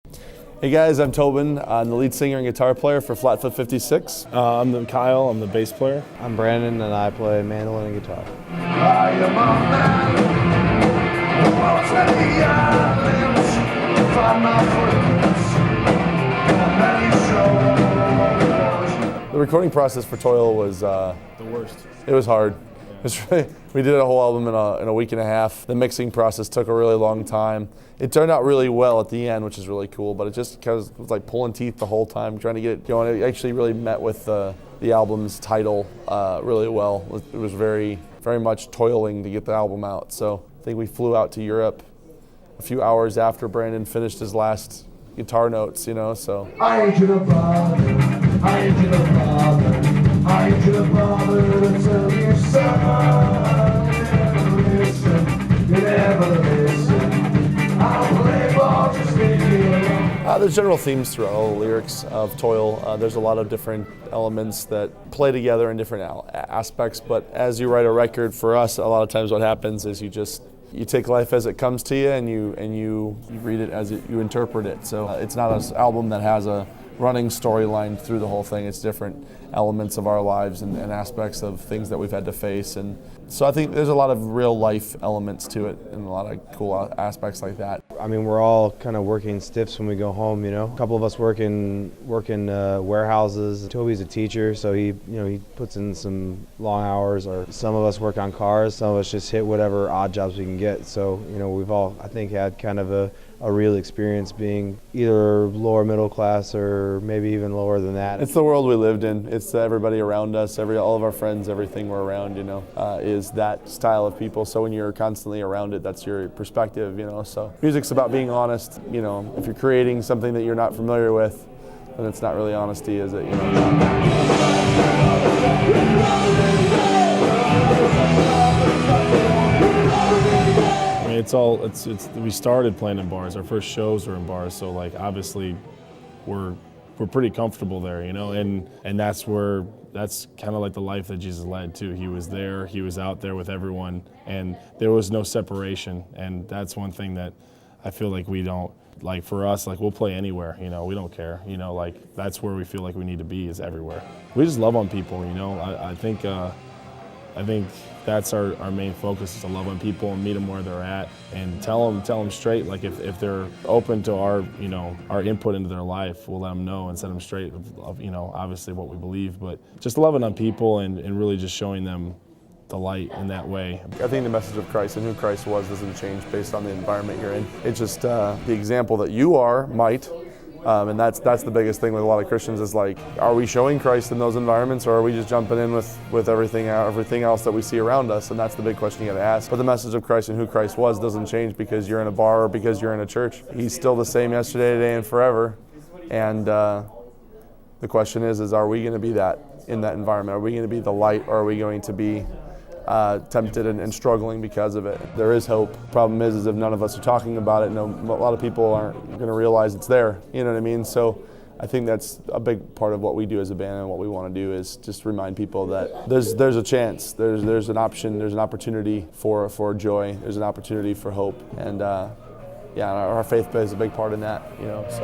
Hey guys, I'm Tobin. I'm the lead singer and guitar player for Flatfoot 56. I'm Kyle, I'm the bass player. I'm Brandon and I play mandolin and guitar. I am a man who walks where the islands to find my friends. On many shores. The recording process for Toil was The worst. It was hard. It was really, we did a whole album in a week and a half. The mixing process took a really long time. It turned out really well at the end, which is really cool, but it just was like pulling teeth the whole time, trying to get it going. It actually really met with the album's title really well. It was very, very much toiling to get the album out. So I think we flew out to Europe a few hours after Brandon finished his last guitar notes, so. I ain't gonna bother, I ain't gonna bother, I ain't gonna bother to tell you son. You never listen, I'll play ball just leave you alone. There's general themes throughout all the lyrics of Toil. There's a lot of different elements that play together in different aspects, but as you write a record, for us, a lot of times what happens is you take life as it comes to you and you read it as you interpret it. So it's not an album that has a running storyline through the whole thing. It's different elements of our lives and aspects of things that we've had to face. And so I think there's a lot of real life elements to it and a lot of cool aspects like that. I mean, we're all kind of working stiffs when we go home, A couple of us work in warehouses. Toby's a teacher, so he puts in some long hours, or some of us work on cars, some of us just hit whatever odd jobs we can get. So, we've all, I think, had kind of a real experience being either lower middle class or maybe even lower than that. It's the world we lived in. It's everybody around us, all of our friends, everything we're around, is that style of people. So when you're constantly around it, that's your perspective, So music's about being honest, If you're creating something that you're not familiar with, then it's not really honesty, is it? We started playing in bars. Our first shows were in bars, so obviously we're pretty comfortable there, and that's kind of like the life that Jesus led too. He was there, he was out there with everyone, and there was no separation. And that's one thing that I feel like we don't, for us, we'll play anywhere, we don't care, that's where we feel like we need to be, is everywhere. We just love on people, I think that's our main focus, is to love on people and meet them where they're at and tell them straight. If they're open to our input into their life, we'll let them know and set them straight of obviously what we believe, but just loving on people and really just showing them the light in that way. I think the message of Christ and who Christ was doesn't change based on the environment you're in. It's just the example that you might. And that's the biggest thing with a lot of Christians is are we showing Christ in those environments, or are we just jumping in with everything else that we see around us? And that's the big question you got to ask. But the message of Christ and who Christ was doesn't change because you're in a bar or because you're in a church. He's still the same yesterday, today, and forever. And the question is are we going to be that in that environment? Are we going to be the light, or are we going to be tempted and struggling because of it? There is hope. Problem is if none of us are talking about it, a lot of people aren't going to realize it's there. You know what I mean? So I think that's a big part of what we do as a band, and what we want to do is just remind people that there's a chance, there's an option, there's an opportunity for joy, there's an opportunity for hope, and our faith plays a big part in that. So.